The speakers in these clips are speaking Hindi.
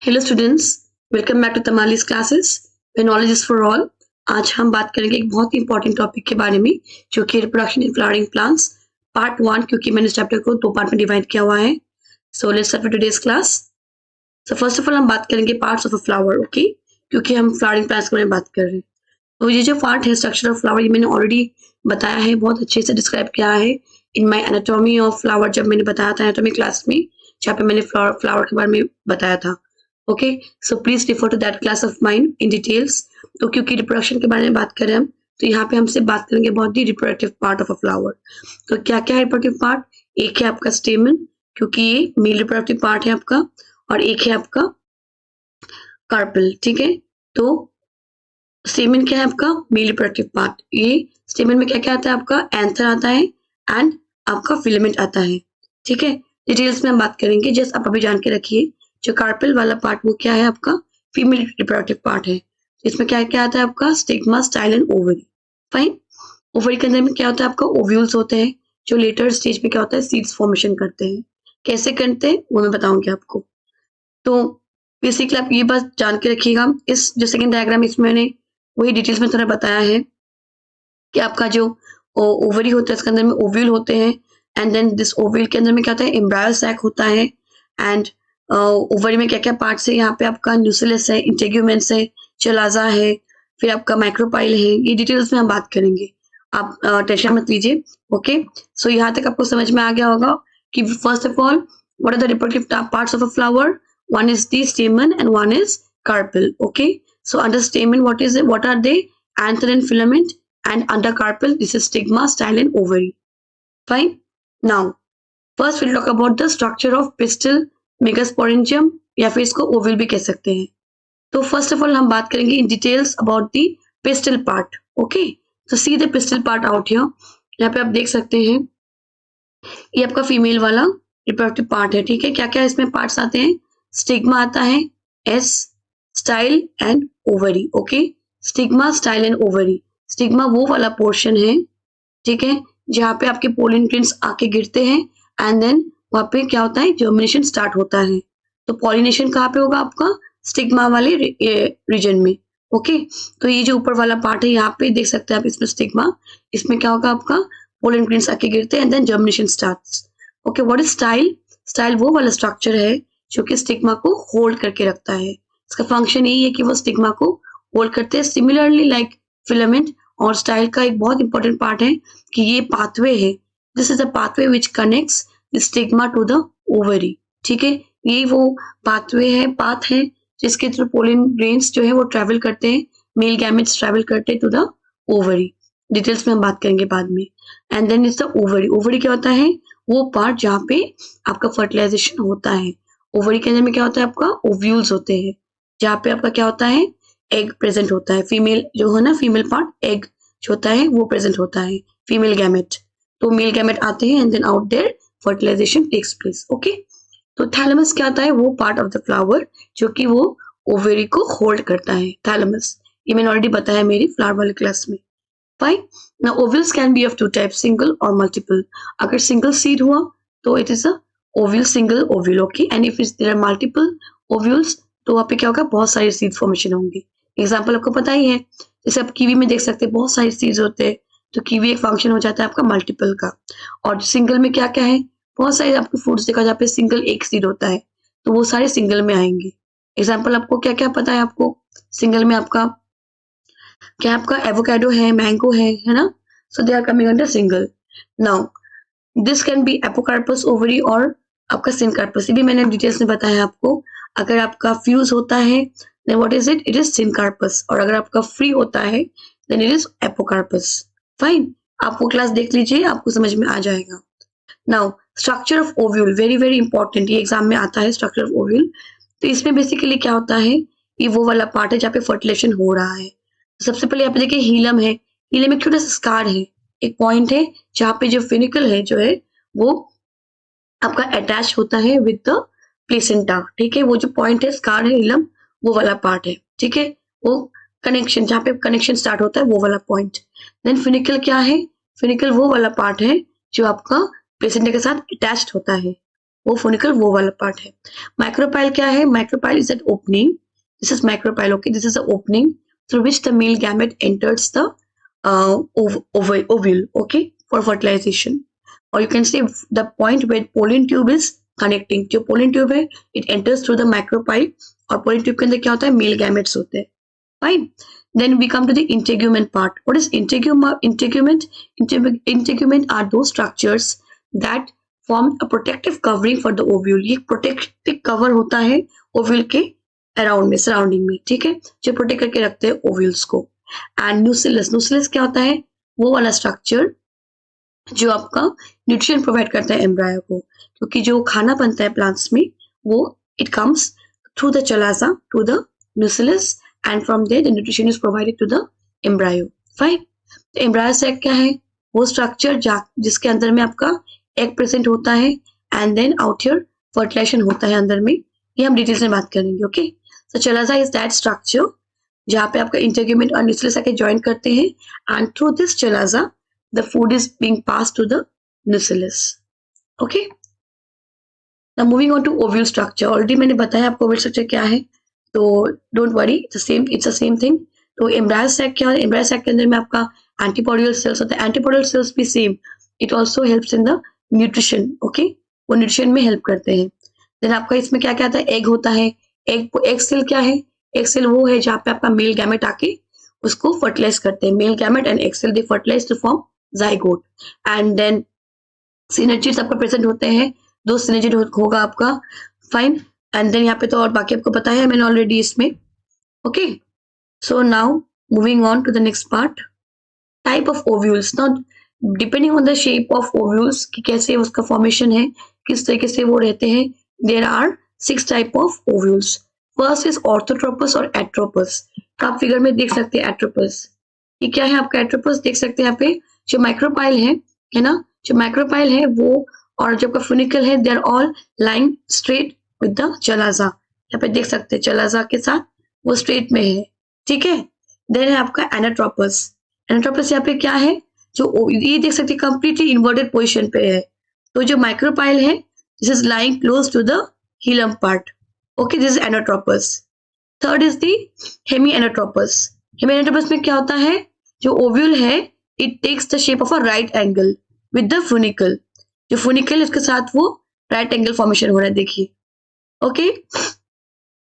Hello students, welcome back to Tamali's classes where knowledge is for all. आज हम बात करेंगे एक बहुत ही इंपॉर्टेंट टॉपिक के बारे में जो कि reproduction in flowering plants part 1, क्योंकि मैंने इस चैप्टर को 2 पार्ट में डिवाइड किया हुआ है। So let's start with today's class. So first of all हम बात करेंगे parts of a flower, okay, क्योंकि हम फ्लावरिंग प्लांट्स के बारे में बात कर रहे हैं। तो ये जो पार्ट है स्ट्रक्चर ऑफ फ्लावर, ये मैंने ऑलरेडी बताया है, बहुत अच्छे से डिस्क्राइब किया है इन माई एनाटॉमी ऑफ फ्लावर, जब मैंने बताया था एनाटॉमी क्लास में, जहाँ पे मैंने फ्लावर के बारे में बताया था। Okay, so please refer to that class of mind in details. तो क्योंकि रिप्रोडक्शन के बारे में बात करें हम, तो यहाँ पे हमसे बात करेंगे बहुत ही reproductive part of a flower. तो क्या क्या है रिप्रोडक्टिव पार्ट? एक है आपका स्टेमन, क्योंकि ये मेल रिप्रोडक्टिव पार्ट है आपका, और एक है आपका कार्पल। ठीक है, तो स्टेमन क्या है आपका? Male reproductive part. ये स्टेमन में क्या क्या आता है आपका? एंथर आता है एंड आपका फिलामेंट आता है। ठीक है, डिटेल्स में हम बात करेंगे, जस्ट आप अभी जान के रखिए। जो कार्पेल वाला पार्ट वो क्या है आपका? फीमेल रिप्रोडक्टिव पार्ट है। इसमें क्या क्या आता है आपका? Stigma, style and ovary. Fine. Ovary के अंदर में क्या होता है आपका? ओव्यूल्स होते हैं, जो लेटर स्टेज में क्या होता है? सीड्स फॉर्मेशन करते हैं। कैसे करते हैं वो मैं बताऊंगी आपको। तो बेसिकली आप ये बात जान के रखिएगा। इस जो सेकंड डायग्राम, इसमें मैंने वही डिटेल्स में थोड़ा बताया है कि आपका जो ओवरी होता है, इसके अंदर में ओव्यूल होते हैं, एंड देन दिस ओव्यूल के अंदर में क्या होता है? एम्ब्रायो सैक होता है, एंड ओवरी में क्या क्या पार्ट्स है? यहाँ पे आपका न्यूक्लियस है, इंटेग्यूमेंट्स है, चलाजा है, फिर आपका माइक्रोपाइल है। ये डिटेल्स में हम बात करेंगे, आप टेंशन मत लीजिए। ओके, सो यहाँ तक आपको समझ में आ गया होगा कि first of all what are the reproductive parts of a flower? One is the stamen and one is carpel. Okay, so under stamen what are they? Anther and filament, and under carpel this is stigma, style and ovary. Fine. Now first we'll talk about the structure of pistil, megasporangium, या फिर इसको ओवल भी कह सकते हैं। तो फर्स्ट ऑफ ऑल हम बात करेंगे in details about the pistil part. Okay, तो see the pistil part out here. यहाँ पे आप देख सकते हैं ये आपका फीमेल वाला रिप्रोडक्टिव पार्ट है। ठीक है, क्या क्या इसमें पार्ट्स आते हैं? स्टिग्मा आता है, S, style and ovary. Okay, stigma, style and ovary. Stigma वो वाला पोर्शन है, ठीक है, जहाँ पे आपके पोलन ग्रेन्स आके गिरते हैं, एंड देन वहां पे क्या होता है? जर्मिनेशन स्टार्ट होता है। तो पॉलिनेशन कहाँ पे होगा आपका? स्टिग्मा वाले रीजन में। ओके, तो ये जो ऊपर वाला पार्ट है, यहाँ पे देख सकते हैं आप, इसमें स्टिग्मा, इसमें क्या होगा आपका? पोलन ग्रेन्स आके गिरते हैं, and then germination starts. Okay, what is style? Style वो वाला स्ट्रक्चर है जो कि स्टिग्मा को होल्ड करके रखता है। इसका फंक्शन यही है कि वो स्टिग्मा को होल्ड करते हैं, सिमिलरली लाइक फिलामेंट। और स्टाइल का एक बहुत इंपॉर्टेंट पार्ट है कि ये पाथवे है, this is a pathway which connects the stigma to the ovary. ठीक है, ये वो पाथवे है, पाथ है, जिसके थ्रू पोलन ग्रेन्स जो है वो ट्रेवल करते हैं, मेल गैमेट्स ट्रेवल करते हैं टू द ओवरी। डिटेल्स में हम बात करेंगे बाद में। And then is the ovary. Ovary क्या होता है? वो पार्ट जहाँ पे आपका फर्टिलाइजेशन होता है। ओवरी के अंदर में क्या होता है आपका? ओव्यूल्स होते हैं, जहाँ पे आपका क्या होता है? एग प्रेजेंट होता है। फीमेल जो है ना, फीमेल पार्ट एग जो होता है वो प्रेजेंट होता है, फीमेल गैमेट। तो मेल गैमेट आते हैं and then out there fertilization takes place. Okay, तो थैलेमस क्या होता है? वो पार्ट ऑफ द फ्लावर जो कि वो ओवरी को होल्ड करता है, थैलेमस। ये मैंने ऑलरेडी बताया मेरी फ्लावर वाली क्लास में। Fine. Now ovules can be of two type, single और मल्टीपल। अगर सिंगल सीड हुआ तो it is a ovule, single ovule. Okay, and if there are multiple ovules तो वहाँ पे क्या होगा? बहुत सारे सीड फॉर्मेशन होंगे। एग्जांपल आपको पता ही है, जैसे आप कीवी में देख सकते हैं बहुत सारे सीड्स होते हैं, तो कीवी एक फंक्शन हो जाता है आपका मल्टीपल का। और सिंगल में क्या क्या है? बहुत सारे आपको फ्रूट्स देखा जहाँ पे सिंगल एक सीड होता है, तो वो सारे सिंगल में आएंगे। एग्जाम्पल आपको क्या क्या पता है आपको? सिंगल में आपका क्या? आपका एवोकाडो है, मैंगो है ना? So they are coming under single. Now this can be apocarpous ovary और आपका सिनकार्पस। ये भी मैंने डिटेल्स में बताया आपको। अगर आपका फ्यूज होता है then what is it? It is syncarpous. और अगर आपका फ्री होता है then it is apocarpous. Fine, आप वो क्लास देख लीजिए, आपको समझ में आ जाएगा। Now structure of ovule, very very important, ये एग्जाम में आता है स्ट्रक्चर ऑफ ओव्यूल। तो इसमें बेसिकली क्या होता है? ये वो वाला पार्ट है जहाँ पे फर्टिलाइजेशन हो रहा है। सबसे पहले यहाँ पे देखिए हीलम है, हीलम एक छोटा सा स्कार है, एक पॉइंट है जहाँ पे जो फिनिकल है जो है वो आपका अटैच होता है विद द प्लेसेंटा। ठीक है, वो जो पॉइंट है, स्कार है, हीलम, वो वाला पार्ट है। ठीक है, वो कनेक्शन जहाँ पे कनेक्शन स्टार्ट होता है वो वाला पॉइंट। देन फिनिकल क्या है? फिनिकल वो वाला पार्ट है जो आपका प्लेसेंटा के साथ अटैच्ड होता है। वो फोनिकल वो वाला पार्ट है। माइक्रोपाइल क्या है? Micropyle is an opening, this is micropyle, okay, this is the opening through which the male gamete enters the ovule, okay, for fertilization. Or you can say the point where pollen tube is connecting. जो pollen tube है, it enters through the micropyle, और pollen tube के अंदर क्या होता है? Male gametes होते हैं. Fine. Then we come to the integument part. What is integument? Integument are those structures that form a protective covering for the ovule. ये protective cover होता है ovule के अराउंड में, सराउंडिंग में, ठीक है, जो प्रोटेक्ट करके रखते हैं ओव्यूल्स को. एंड न्यूसिलस, न्यूसिलस क्या होता है? वो वाला स्ट्रक्चर जो आपका न्यूट्रिशन प्रोवाइड करता है एम्ब्रायो को, क्योंकि जो खाना बनता है प्लांट्स में वो it comes through the chalaza to the nucellus, and from there the nutrition is provided to the embryo. Fine. Embryo sac क्या है? वो स्ट्रक्चर जिसके अंदर में आपका एग प्रेजेंट होता है and then out here fertilization होता है अंदर में. ये हम डिटेल्स में बात करेंगे. Okay, so chalaza is that structure जहाँ पे आपका इंटेग्यूमेंट और न्यूसिलस आके ज्वाइन करते हैं, and through this chalaza the food is being pass to the nucellus. Okay, now moving on to ovule structure. Already मैंने बताया आपको ओव्यूल स्ट्रक्चर क्या है, तो don't worry, it's the same thing. तो एम्ब्रायो सैक क्या है? एम्ब्रायो सैक के अंदर में आपका एंटीपोडियल सेल्स होता है. एंटीपोडियल सेल्स भी same, it also helps in the nutrition. Okay, वो न्यूट्रिशन में हेल्प करते हैं. देन आपका इसमें क्या क्या आता है? एग होता है. एग सेल क्या है? एग सेल वो है जहाँ पे आपका मेल गैमेट आके उसको फर्टिलाइज करते हैं. Male gamete and egg cell they fertilise to form zygote. And then synergids आपका प्रेजेंट होते हैं, 2 सिनर्जी होगा आपका. फाइन. एंड देन यहाँ पे तो और बाकी आपको पता है मैंने ऑलरेडी इसमें. Okay, so now moving on to the next part, type of ovules. Now depending on the shape of ovules कि कैसे उसका फॉर्मेशन है, किस तरीके से वो रहते हैं, there are 6 type of ovules. First is orthotropous और atropous. आप फिगर में देख सकते हैं एट्रोपस. ये क्या है आपका एट्रोपस? देख सकते हैं यहाँ पे जो माइक्रोपाइल है ना, जो माइक्रोपाइल है वो और जो आपका फुनिकल है, they are all lying straight with the chalaza. यहाँ पे देख सकते हैं चलाजा के साथ वो स्ट्रेट में है, ठीक है. देन है आपका एनाट्रोपस. एनाट्रोपस यहाँ पे क्या है? जो ये देख सकते हैं कंप्लीटली इन्वर्टेड पोजिशन पे है. तो जो माइक्रोपाइल है, this is lying close to the hilum part. Okay, this is anatropous. Third is the hemianatropous. Hemianatropous में क्या होता है? जो ovule है, it takes the shape of a right angle with the funicle. जो funicle है उसके साथ वो right angle formation हो रहा है, देखिए. Okay,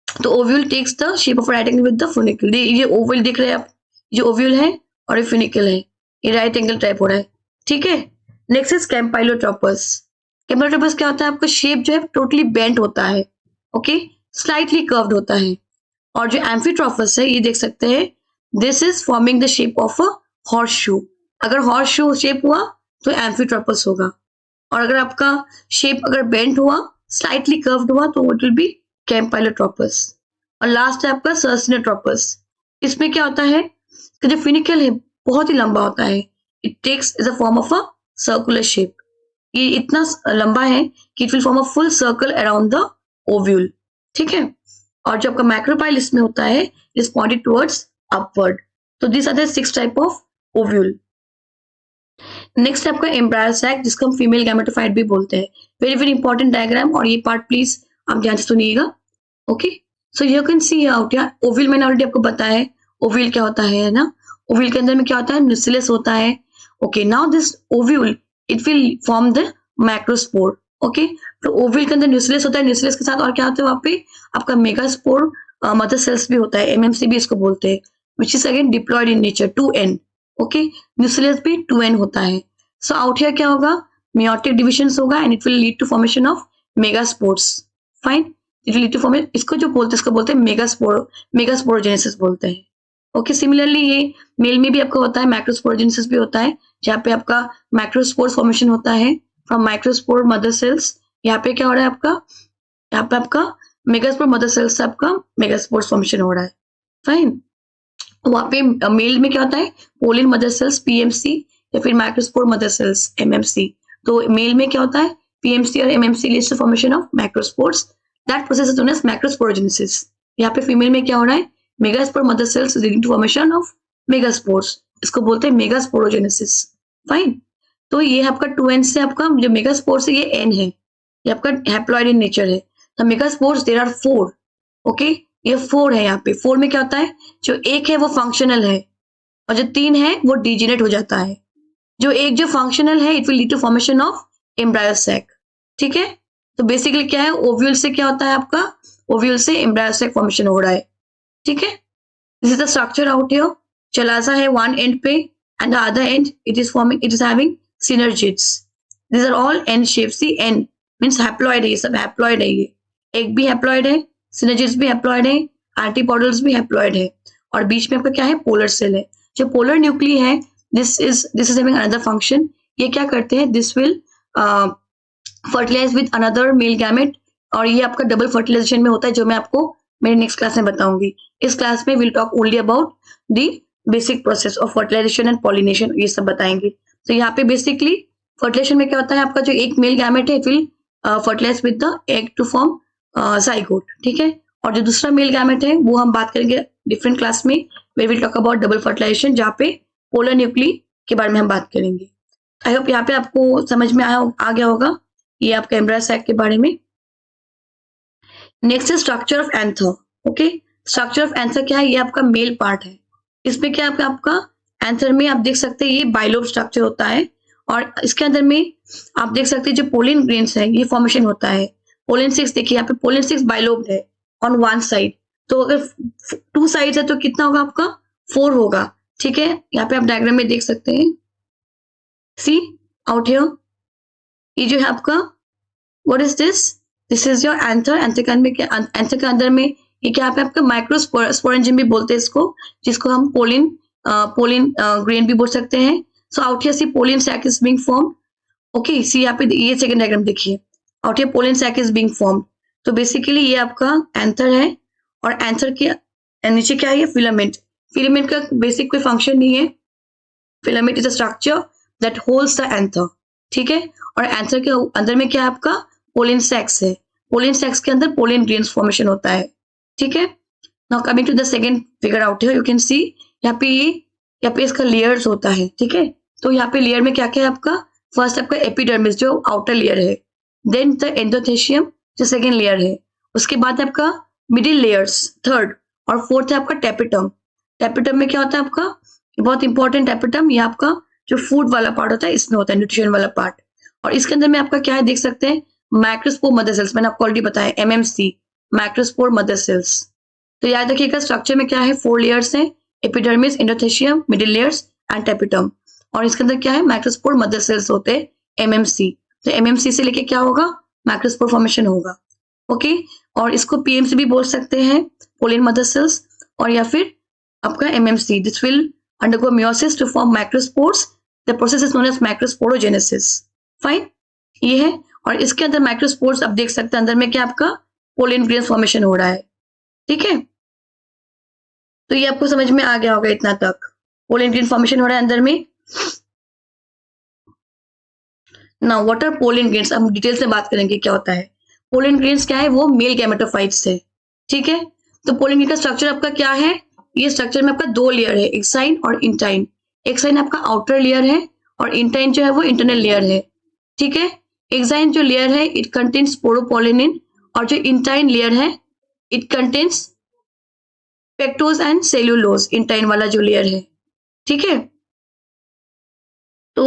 तो ovule takes the shape of a right angle with the funicle. ये ovule दिख रहे हैं आप, जो ovule है और ये funicle है, ये right angle टाइप हो रहा है, ठीक है. Next is campylotropous. कैम्पाइलोट्रोपस क्या होता है? आपका शेप जो है टोटली बेंट होता है, ओके, स्लाइटली कर्व्ड होता है. और जो एम्फीट्रोपस है, ये देख सकते हैं, this is forming the shape of a horse shoe. अगर हॉर्स शू शेप हुआ तो एम्फीट्रोपस होगा, और अगर आपका शेप अगर बेंट हुआ, स्लाइटली कर्व्ड हुआ, तो इट विल बी कैम्पाइलोट्रोपस. और लास्ट है आपका सर्सिनोट्रोपस. इसमें क्या होता है? जो फिनिकल है बहुत ही लंबा होता है, it takes the form of a circular shape. ये इतना लंबा है कि it will form a full circle around the ovule, ठीक है. और जो आपका माइक्रोपाइल इसमें होता है, इज पॉइंटेड टुवर्ड्स अपवर्ड. तो this are the 6 type of ovule. Next आपका एम्ब्रायो सैक, जिसको हम फीमेल गैमेटोफाइट भी बोलते हैं. वेरी वेरी इंपॉर्टेंट डायग्राम, और ये पार्ट प्लीज आप ध्यान से सुनिएगा. Okay, so you can C out या ओव्यूल मैंने ऑलरेडी आपको बताया है ओव्यूल क्या होता है ना. ओव्यूल के अंदर में क्या होता है? न्यूसिलस होता है. Okay, now this ovule it will form the macrospore. okay, तो ओव्यूल के अंदर न्यूसिलस होता है. न्यूसिलस के साथ और क्या होता है? वहाँ पे आपका मेगास्पोर मदर सेल्स भी होता है, एमएमसी भी इसको बोलते हैं, which is again diploid in nature, 2n. okay, न्यूसिलस भी 2n होता है. so out here क्या होगा? meiotic divisions होगा, and it will lead to formation of megaspores. fine, it will lead to formation, इसको बोलते हैं मेगास्पोरोजेनेसिस बोलते हैं. ओके, सिमिलरली ये मेल में भी आपका होता है, मैक्रोस्पोरोजेनेसिस भी होता है, जहाँ पे आपका मैक्रोस्पोर्स फॉर्मेशन होता है फ्रॉम माइक्रोस्पोर मदर सेल्स. यहाँ पे क्या हो रहा है आपका? यहाँ पे आपका मेगास्पोर मदर सेल्स से आपका मेगास्पोर्स फॉर्मेशन हो रहा है. फाइन. वहाँ पे मेल में क्या होता है? पोलिन मदर सेल्स पीएमसी, या फिर माइक्रोस्पोर मदर सेल्स एमएमसी. तो मेल में क्या होता है? पीएमसी और MMC leads to formation of macrospores. That process is known as macrosporogenesis. यहाँ पे फीमेल में क्या हो रहा है? Megaspore mother cells leading to formation of megaspores, इसको बोलते हैं मेगास्पोरोजेनेसिस. फाइन. तो ये आपका 2n से आपका जो मेगास्पोर्स है ये n है. ये आपका हैप्लॉइड इन नेचर है। The megaspores there are 4, okay, ये 4 है यहाँ पे। 4 में क्या होता है, जो 1 है वो फंक्शनल है और जो 3 है वो डिजेनेट हो जाता है। जो फंक्शनल है it will lead to formation of embryo sac, ठीक है। तो बेसिकली क्या है, ओव्यूल से क्या होता है आपका, ओव्यूल से एम्ब्रायो सैक फॉर्मेशन हो रहा है, ठीक है। This is the structure out here. Chalaza है वन एंड पे end the other end it is having synergids. This are all N shape. See N means haploid है, ये सब हैप्लॉइड है। ये एक भी हैप्लॉइड है, सिनर्जिड्स भी हैप्लॉइड है, एंटीपोडल्स भी हैप्लॉइड है और बीच में आपका क्या है, पोलर सेल है। जो पोलर न्यूक्ली है this is having another function. ये क्या करते हैं, this will fertilise with another male gamete और ये आपका डबल फर्टिलाइजेशन में होता है, जो मैं आपको मेरे नेक्स्ट क्लास में बताऊंगी। इस क्लास में will talk only about the basic process of fertilisation and pollination, ये सब बताएंगे। तो यहाँ पे बेसिकली फर्टिलाइजेशन में क्या होता है, आपका जो एक मेल गैमेट है it will fertilise with the egg to form zygote, ठीक है। और जो दूसरा मेल गैमेट है वो हम बात करेंगे डिफरेंट क्लास में, we will talk about double fertilisation, जहाँ पे पोलर न्यूक्ली के बारे में हम बात करेंगे। आई होप यहाँ पे आपको समझ में आ गया होगा ये आपका एम्ब्रायो सैक के बारे में। नेक्स्ट है structure of anther, okay. Structure of anther क्या है, ये आपका मेल पार्ट है। इसमें क्या आपका एंथर में आप देख सकते हैं ये बाइलोब स्ट्रक्चर होता है और इसके अंदर में आप देख सकते हैं जो पोलिन ग्रेन्स है ये फॉर्मेशन होता है। पोलिन 6 देखिए यहाँ पे पोलिन 6 बाइलोब है ऑन वन साइड, तो अगर 2 साइड है तो कितना होगा आपका, 4 होगा, ठीक है। यहाँ पे आप डायग्राम में देख सकते हैं, सी आउट हियर, ये जो है आपका what is this is your anther. Anther के अंदर में ये क्या है आपका माइक्रोस्पोरेंजियम भी बोलते हैं इसको, जिसको हम पोलिन ग्रेन भी बोल सकते हैं। So out here see pollen sac is being formed, okay. See यहाँ पे ये सेकंड डायग्राम देखिए, out here pollen sac is being formed. तो बेसिकली ये आपका एंथर है और एंथर के नीचे क्या है, फिलामेंट। फिलामेंट का बेसिक कोई फंक्शन नहीं है, filament is a structure that holds the anther, ठीक है। और एंथर के अंदर में क्या है आपका, पोलिन सैक्स है। पोलिन सैक्स के अंदर पोलिन ग्रेन्स फॉर्मेशन होता है, ठीक है। Now coming to the second figure out here, you can see यहाँ पे इसका लेयर्स होता है, ठीक है। तो यहाँ पे लेयर में क्या क्या है आपका, फर्स्ट आपका एपिडर्मिस जो आउटर लेयर है, देन द एंडोथेशियम जो सेकंड लेयर है, उसके बाद आपका मिडिल लेयर्स थर्ड, और फोर्थ है आपका टेपिटम। टेपिटम में क्या होता है आपका, बहुत इंपॉर्टेंट टेपिटम, ये आपका जो फूड वाला पार्ट होता है इसमें होता है, न्यूट्रिशन वाला पार्ट। और इसके अंदर में आपका क्या है देख सकते हैं, माइक्रोस्पोर मदर सेल्स, मैंने आपको ऑलरेडी बताया एमएमसी, माइक्रोस्पोर मदर सेल्स। तो याद रखिएगा स्ट्रक्चर में क्या है, 4 लेयर्स हैं, epidermis, endothecium, middle layers and tapetum. और इसके अंदर क्या है, माइक्रोस्पोर मदर सेल्स होते हैं, एमएमसी। तो एमएमसी से लेके क्या होगा, माइक्रोस्पोर फॉर्मेशन होगा, ओके। और इसको पीएमसी भी बोल सकते हैं, पोलिन मदर सेल्स, और या फिर आपका MMC. This will undergo meiosis to form microspores, the process is known as microsporogenesis, fine, ये है। और इसके अंदर माइक्रोस्पोर्स आप देख सकते हैं अंदर में क्या आपका पोलिन ग्रेन्स फॉर्मेशन हो रहा है, ठीक है। तो ये आपको समझ में आ गया होगा इतना तक, पोलिन ग्रेन फॉर्मेशन हो रहा है अंदर में। Now what are pollen grains, हम डिटेल से बात करेंगे क्या होता है। पोलिन ग्रेन्स क्या है, वो मेल गैमेटोफाइट्स है, ठीक है। तो पोलिन ग्रेन का स्ट्रक्चर आपका क्या है, ये स्ट्रक्चर में आपका 2 लेयर है, एक्साइन और इंटाइन। एक्साइन आपका आउटर लेयर है और इंटाइन जो है वो इंटरनल लेयर है, ठीक है। एक्साइन जो लेयर है इट कंटेन्स स्पोरोपोलिनिन, और जो इंटाइन लेयर है it contains pectose and cellulose, intine वाला जो लेयर है, ठीक है। तो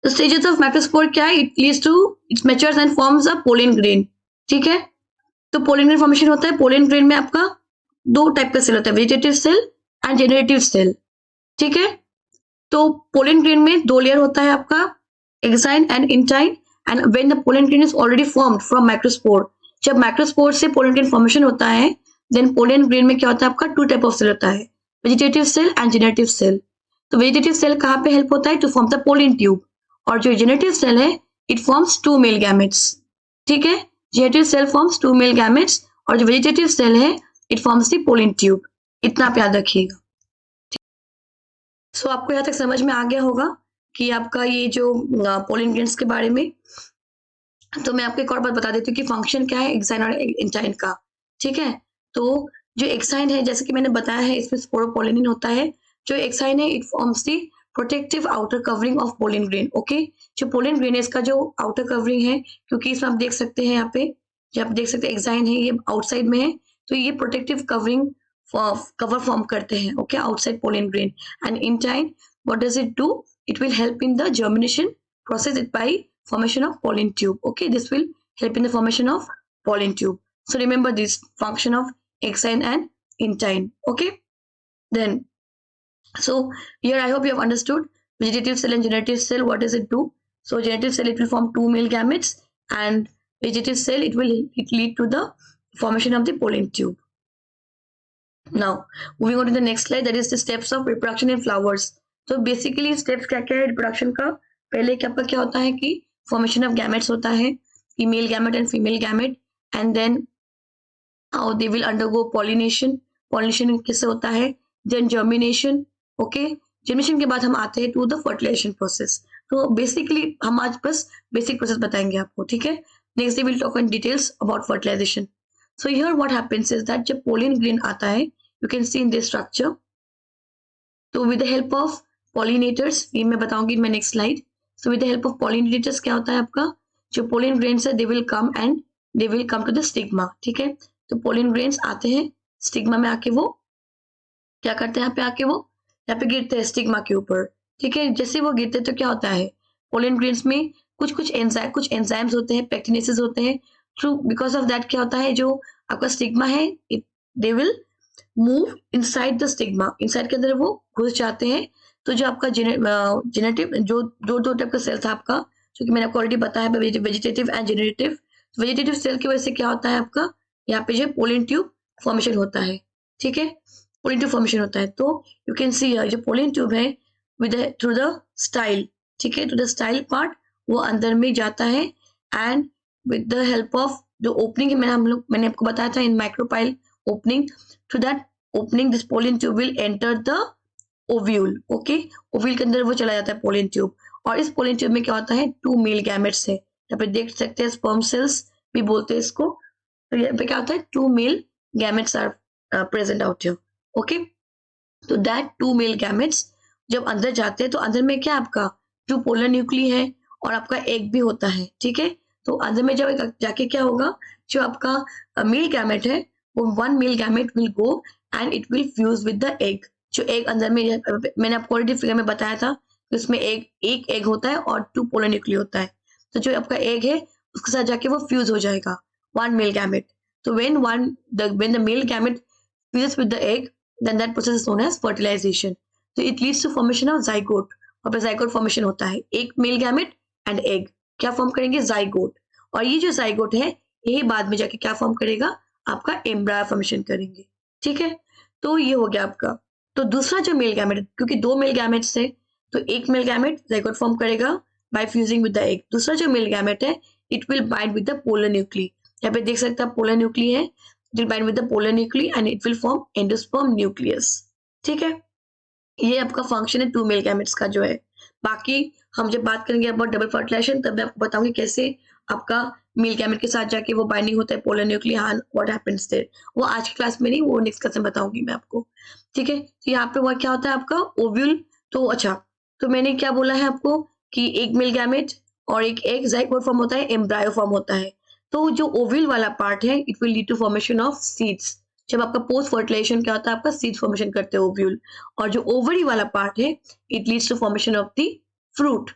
स्टेजेस ऑफ माइक्रोस्पोर क्या है, it leads to its matures and forms a pollen grain, ठीक है। तो पोलिन ग्रेन फॉर्मेशन होता है, पोलिन ग्रेन में आपका 2 टाइप का सेल होता है, vegetative cell and generative cell, ठीक है। तो पोलिन ग्रेन में 2 लेयर होता है आपका, exine and intine, and when the pollen grain is already formed from microspore, जब माइक्रोस्पोर से पोलिन ग्रेन फॉर्मेशन होता है, देन पोलिन ग्रेन में क्या होता है आपका 2 टाइप ऑफ सेल होता है, vegetative cell and generative cell. तो वेजिटेटिव सेल कहाँ पे हेल्प होता है, to form the pollen tube, और जो जेनरेटिव सेल है इट फॉर्म्स 2 मेल गैमेट्स, ठीक है। Generative cell forms 2 male gametes और जो वेजिटेटिव सेल है it forms the pollen tube, इतना आप याद रखिएगा। सो आपको यहाँ तक समझ में आ गया होगा कि आपका ये जो पोलिन ग्रेन्स के बारे में। तो मैं आपको एक और बात बता देती हूँ कि फंक्शन क्या है एक्साइन और इंटाइन का, ठीक है। तो जो एक्साइन है जैसे कि मैंने बताया है इसमें स्पोरोपोलिनिन होता है, जो एक्साइन है it forms the protective outer covering of pollen grain. Okay, जो पोलन ग्रेन है इसका जो आउटर कवरिंग है, क्योंकि इसमें आप देख सकते हैं यहाँ पे, जो आप देख सकते हैं एक्साइन है ये आउटसाइड में है, तो ये प्रोटेक्टिव कवरिंग कवर फॉर्म करते हैं। Okay, outside pollen grain. And intine what does it do? It will help in the germination process it by formation of pollen tube. Okay, this will help in the formation of pollen tube. So remember this function of exine and intine. Okay, then so here I hope you have understood vegetative cell and generative cell. What does it do? So generative cell, it will form two male gametes, and vegetative cell, it lead to the formation of the pollen tube. Now moving on to the next slide, that is the steps of reproduction in flowers. तो बेसिकली स्टेप्स क्या क्या है रिप्रोडक्शन का? पहले क्या होता है कि फॉर्मेशन ऑफ गैमेट्स होता है, male gamete and female gamete, and then how they will undergo pollination. Pollination किससे होता है? Then germination. ओके, जर्मिनेशन के बाद हम आते हैं टू द फर्टिलाइजेशन प्रोसेस। तो बेसिकली हम आज बस बेसिक प्रोसेस बताएंगे आपको, ठीक है? Next day will talk in details about fertilisation. So here what happens is that जब पोलन ग्रेन आता है, you can see in this structure, तो with the help of pollinators, ये मैं बताऊंगी in my next slide. So with the help of pollinators क्या होता है आपका, जो पोलन ग्रेन्स है they will come to the stigma. ठीक है, तो पोलन ग्रेन्स आते हैं स्टिग्मा में, आके वो क्या करते हैं, यहाँ पे आके वो यहाँ पे गिरते हैं स्टिग्मा के ऊपर। ठीक है, जैसे वो गिरते हैं तो क्या होता है, पोलन ग्रेन्स में कुछ एंजाइम्स होते हैं, पेक्टिनेसेस होते हैं। थ्रू बिकॉज ऑफ दैट क्या होता है, जो आपका स्टिग्मा है they will move inside the stigma, inside के अंदर वो घुस जाते हैं। तो जो आपका जेनेटिव जो दो टाइप का सेल था आपका, जो कि मैंने आपको ऑलरेडी बताया है, vegetative and generative. Vegetative cell की वजह से क्या होता है आपका, यहाँ पे जो पोलन ट्यूब फॉर्मेशन होता है। ठीक है, पोलन ट्यूब फॉर्मेशन होता है। तो यू कैन सी जो पोलन ट्यूब है विद थ्रू द स्टाइल, ठीक है, टू द स्टाइल पार्ट वो अंदर में जाता है, and with the help of जो ओपनिंग है, मैंने आपको बताया था in micropyle opening, through that opening this pollen tube will enter the ovule. Okay, ovule के अंदर वो चला जाता है पोलन ट्यूब, और इस पोलन ट्यूब में क्या होता है, टू मेल गैमेट्स है। यहाँ पे देख सकते हैं स्पर्म सेल्स भी बोलते हैं इसको। तो यहाँ पे क्या होता है, two male gametes are present out here. Okay, तो दैट टू मेल गैमेट्स जब अंदर जाते हैं, तो अंदर में क्या आपका जो पोलर न्यूक्ली है और आपका एग भी होता है। ठीक है, तो अंदर में जब जाके क्या होगा, जो आपका मेल गैमेट है वो one male gamete will go and it will fuse with the egg. जो एग अंदर में, मैंने आपको ऑलरेडी फिगर में बताया था, उसमें एक एग होता है और टू पोलर न्यूक्ली होता है। तो जो आपका एग है उसके साथ जाके वो फ्यूज हो जाएगा, वन मेल गैमेट। तो when the male gamete fuses with the egg, then that process is known as fertilization. So it leads to formation of zygote। और फिर zygote formation होता है, एक मेल गैमेट एंड एग क्या फॉर्म करेंगे, zygote। और ये जो zygote है यही बाद में जाके क्या फॉर्म करेगा, आपका एम्ब्रायो फॉर्मेशन करेंगे। ठीक है, तो ये हो गया आपका। तो दूसरा जो मेल गैमेट, क्योंकि दो मेल गैमेट्स है, तो एक मेल गैमेट zygote फॉर्म करेगा by fusing with the egg. दूसरा जो मेल गैमेट है it will bind with the polar nuclei. यहाँ पे देख सकते हैं पोलर न्यूक्ली है, it will bind with the polar nuclei and it will form endosperm nucleus. ठीक है, ये आपका फंक्शन है टू मेल गैमेट्स का जो है। बाकी हम जब बात करेंगे अबाउट डबल फर्टिलाइजेशन, तब मैं आपको बताऊंगी कैसे आपका मेल गैमेट के साथ जाके वो बाइंडिंग होता है पोलर न्यूक्ली, हाँ व्हाट हैपेंस देयर। वो आज की क्लास में नहीं, वो नेक्स्ट क्लास में बताऊंगी मैं आपको। ठीक है, तो यहाँ पे वो क्या होता है आपका ओव्यूल। तो अच्छा, तो मैंने क्या बोला है आपको कि एक मेल गैमेट और एक एग, ज़ाइगोट फॉर्म होता है, एम्ब्रायो फॉर्म होता है। तो जो ओव्यूल वाला पार्ट है it will lead to formation of seeds. जब आपका पोस्ट फर्टिलाइजेशन क्या होता है, आपका सीड्स फॉर्मेशन करते हैं ओव्यूल। और जो ओवरी वाला पार्ट है it leads to formation of the fruit.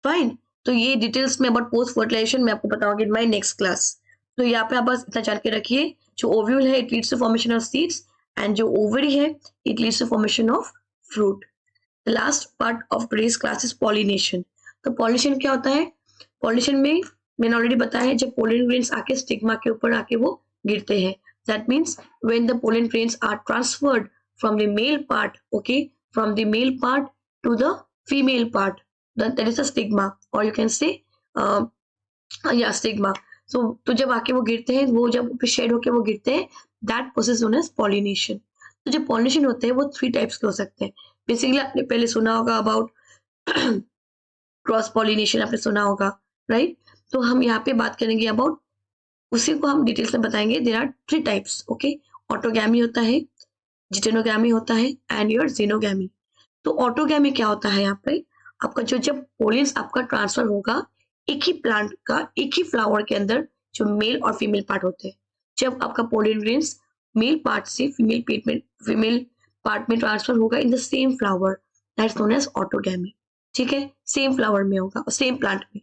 Fine, तो ये डिटेल्स में अबाउट पोस्ट फर्टिलाइजेशन मैं आपको बताऊंगी इन माय नेक्स्ट क्लास। तो यहाँ पे आप बस इतना जान के रखिए, जो ओव्यूल है it leads to formation of seeds, and जो ओवरी है it leads to formation of fruit. The last part of today's class is pollination. तो पॉलिनेशन क्या होता है, पॉलिनेशन में मैंने ऑलरेडी बताया है, जब पोलन ग्रेन्स आके स्टिग्मा के ऊपर आके वो गिरते हैं। That means when the pollen grains are transferred from the male part, okay, from the male part to the female part, that is a stigma, और यू कैन से या स्टिग्मा। तो जब आके वो गिरते हैं, वो जब शेड होके वो गिरते हैं, that process known as pollination. तो जो पॉलिनेशन होते हैं वो थ्री टाइप्स के हो सकते हैं। बेसिकली आपने पहले सुना होगा अबाउट क्रॉस पॉलिनेशन, आपने सुना होगा, राइट। तो हम यहाँ पे बात करेंगे अबाउट, उसी को हम डिटेल्स में बताएंगे। There are three types, okay. Autogamy होता है, जिटेनोगैमी होता है, एंड योर जीनोगैमी। तो ऑटोगैमी क्या होता है यहाँ पे, आपका जो जब पोलिन्स आपका ट्रांसफर होगा एक ही प्लांट का एक ही फ्लावर के अंदर जो मेल और फीमेल पार्ट होते हैं, जब आपका पोलिन ग्रेन्स मेल पार्ट से फीमेल पार्ट में ट्रांसफर होगा in the same flower, that's known as autogamy. ठीक है, सेम फ्लावर में होगा और सेम प्लांट में।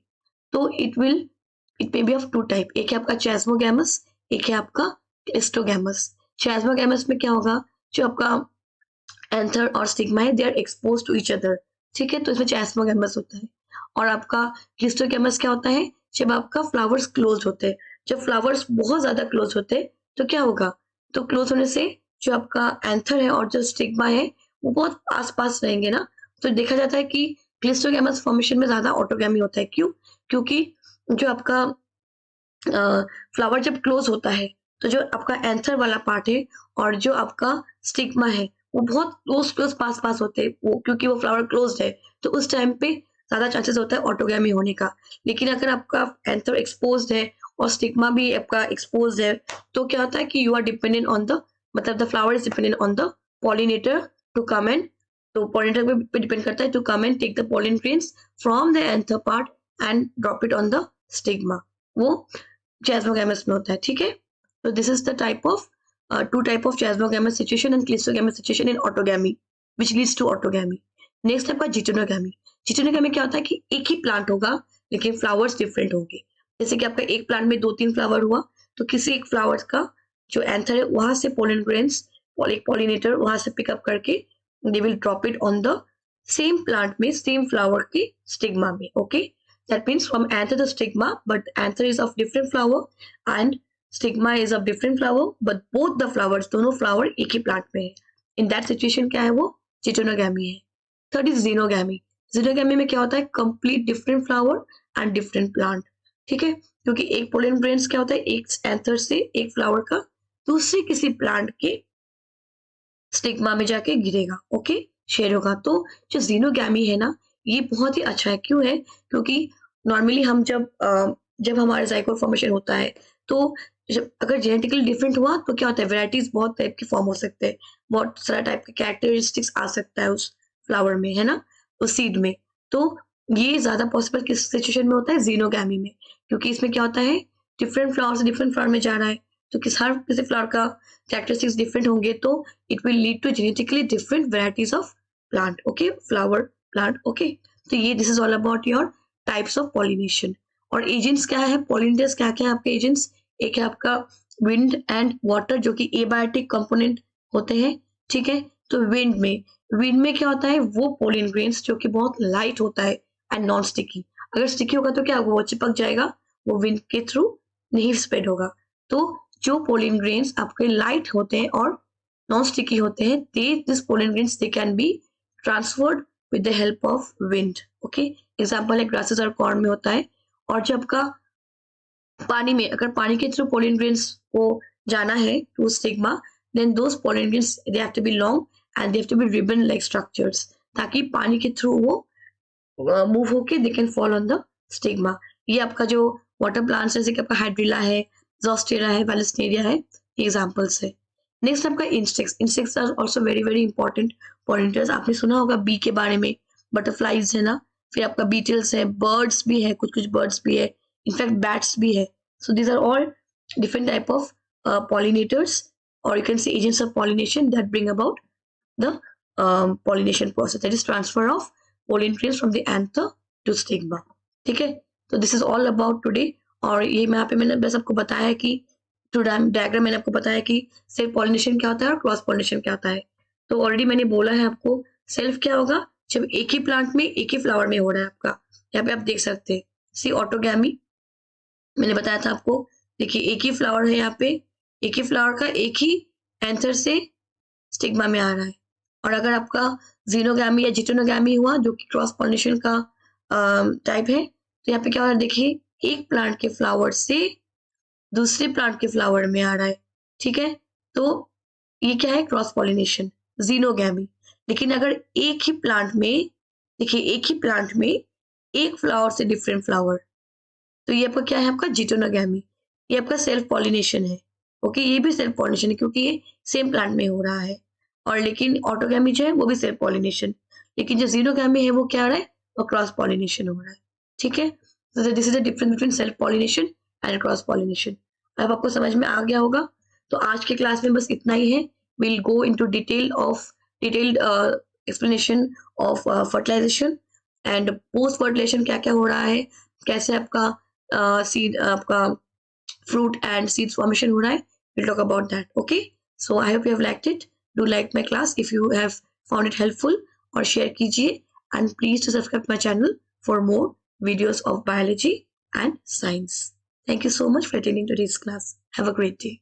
तो it may be of two type, एक है आपका चैस्मोगैमस, एक है आपका क्लिस्टोगैमस। चैस्मोगैमस में क्या होगा, जो आपका एंथर और स्टिग्मा है they are expose to each other. ठीक है, तो इसमें चैस्मोगैमस होता है। और आपका क्लिस्टोगैमस क्या होता है, जब आपका फ्लावर्स क्लोज होते हैं, जब फ्लावर्स बहुत ज्यादा क्लोज होते हैं तो क्या होगा, तो क्लोज होने से जो आपका एंथर है और जो स्टिग्मा है वो बहुत आसपास रहेंगे ना, तो देखा जाता है कि क्लिस्टोगैमस फॉर्मेशन में ज्यादा ऑटोगैमी होता है। क्यों, क्योंकि जो आपका फ्लावर जब क्लोज होता है तो जो आपका एंथर वाला पार्ट है और जो आपका स्टिग्मा है वो बहुत क्लोज क्लोज पास पास होते हैं, वो क्योंकि वो फ्लावर क्लोज्ड है, तो उस टाइम पे ज्यादा चांसेस होता है ऑटोगैमी होने का। लेकिन अगर आपका एंथर एक्सपोज्ड है और स्टिग्मा भी आपका एक्सपोज्ड है तो क्या होता है कि you are dependent on the, मतलब the flower is dependent on the pollinator to come and, तो पॉलिनेटर पे डिपेंड करता है to come and take the pollen grains from the anther part and drop it on the stigma, वो चैस्मोगैमस में होता है। ठीक है, तो this is the type of two type of chasmogamous situation and clistogamous situation in autogamy which leads to autogamy. Next आपका जिटेनोगैमी। जिटेनोगैमी क्या होता है कि एक ही प्लांट होगा लेकिन फ्लावर्स डिफरेंट होंगे। जैसे कि आपका एक प्लांट में 2-3 फ्लावर हुआ तो किसी एक फ्लावर का जो एंथर है वहां से पोलन ग्रेन्स पॉलिनेटर वहां से पिकअप करके they will drop it on the same plant में सेम फ्लावर के स्टिग्मा में। Okay, that means from anther the stigma, but anther is of different flower and stigma is of different flower, but both the flowers दोनों फ्लावर एक ही प्लांट में है। इन दैट सिचुएशन क्या है, वो जिटेनोगैमी है। Third is xenogamy. जीनोगैमी में क्या होता है, complete different flower and different plant. ठीक है, क्योंकि एक पोलन ग्रेन्स क्या होता है, एक एंथर से एक फ्लावर का दूसरे किसी प्लांट के स्टिग्मा में जाके गिरेगा। ओके, शेयर होगा। तो जो जीनोगैमी है ना ये बहुत ही अच्छा है। क्यों है, क्योंकि नॉर्मली हम जब हमारा जाइगोट फॉर्मेशन होता है तो जब अगर जेनेटिकली डिफरेंट हुआ तो क्या होता है, वेराइटीज बहुत टाइप के फॉर्म हो सकते हैं, बहुत सारा टाइप के कैरेक्टरिस्टिक्स आ सकता है उस फ्लावर में, है ना, उस सीड में। तो ये ज्यादा पॉसिबल किस सिचुएशन में होता है, जीनोगैमी में, क्योंकि इसमें क्या होता है डिफरेंट फ्लावर से डिफरेंट फ्लावर में जा रहा है तो हर किसी फ्लावर का कैरेक्टरिस्टिक्स डिफरेंट होंगे तो it will lead to genetically different varieties of plant. Okay, flower plant. Okay, तो ये this is all about your types of pollination. और एजेंट्स क्या है, पॉलिनेटर्स क्या क्या है आपके एजेंट्स, एक है आपका विंड एंड वाटर जो कि एबायोटिक कंपोनेंट होते हैं। ठीक है, तो विंड में क्या होता है, वो पोलिन ग्रेन्स जो कि बहुत लाइट होता है एंड नॉन स्टिकी। अगर स्टिकी होगा तो क्या होगा, वो चिपक जाएगा, वो विंड के थ्रू नहीं स्प्रेड होगा। तो जो पोलिन ग्रेन्स आपके लाइट होते हैं और नॉन स्टिकी होते हैं, this pollen grains they can be transferred with the help of wind. Okay, example है ग्रासेस और कॉर्न में होता है। और जब का पानी में, अगर पानी के थ्रू पोलिन ग्रेन्स को जाना है to stigma, then those pollen grains they have to be long and they have to be ribbon like structures, ताकि पानी के थ्रू वो मूव होके they can fall on the stigma. ये आपका जो वाटर प्लांट्स जैसे कि आपका हाइड्रिला है, जोस्टेरा है, वेलिस्नेरिया है, एग्जांपल्स है। नेक्स्ट आपका insects. Insects are also very very important pollinators. आपने सुना होगा बी के बारे में, बटरफ्लाइज है ना, फिर आपका बीटल्स है, बर्ड्स भी है, कुछ कुछ बर्ड्स भी है, इनफैक्ट बैट्स भी है। So these are all different type of pollinators, or you can say agents of pollination that bring about the pollination process, that is transfer of pollen grains from the anther to stigma. ठीक है, तो this is all about today. और ये यहाँ पे मैंने बस आपको बताया कि टू डायग्राम मैंने आपको बताया कि सेल्फ पॉलिनेशन क्या होता है और क्रॉस पॉलिनेशन क्या होता है। तो ऑलरेडी मैंने बोला है आपको, सेल्फ क्या होगा, जब एक ही प्लांट में एक ही फ्लावर में हो रहा है आपका, यहाँ पे आप देख सकते हैं। सी ऑटोगैमी मैंने बताया था आपको, देखिए एक ही फ्लावर है यहाँ पे, एक ही फ्लावर का एक ही एंथर से स्टिग्मा में आ रहा है। और अगर आपका जीनोगैमी या जिटेनोगैमी हुआ जो कि क्रॉस पॉलिनेशन का टाइप है, तो यहाँ पे क्या हो रहा है, देखिए एक प्लांट के फ्लावर से दूसरे प्लांट के फ्लावर में आ रहा है। ठीक है, तो ये क्या है, क्रॉस पॉलिनेशन, जीनोगैमी। लेकिन अगर एक ही प्लांट में, देखिए एक ही प्लांट में एक फ्लावर से डिफरेंट फ्लावर, तो ये आपका क्या है, आपका जिटेनोगैमी। ये आपका सेल्फ पॉलिनेशन है। ओके, ये भी सेल्फ पॉलिनेशन है क्योंकि ये सेम प्लांट में हो रहा है। और लेकिन ऑटोगैमी जो है वो भी सेल्फ पॉलिनेशन, लेकिन जो जीनोगैमी है वो क्या हो रहा है, वो क्रॉस पॉलिनेशन हो रहा है। ठीक है, तो this is the difference between self pollination and cross pollination. अब आपको समझ में आ गया होगा। तो आज के क्लास में बस इतना ही है। Will go into detailed explanation of fertilisation and post fertilisation, क्या क्या हो रहा है, कैसे आपका सीड आपका fruit and seeds formation हो रहा है. We'll talk about that. Okay. So I hope you have liked it. Do like my class if you have found it helpful, और share कीजिए, and please to subscribe my channel for more videos of biology and science. Thank you so much for attending today's class. Have a great day.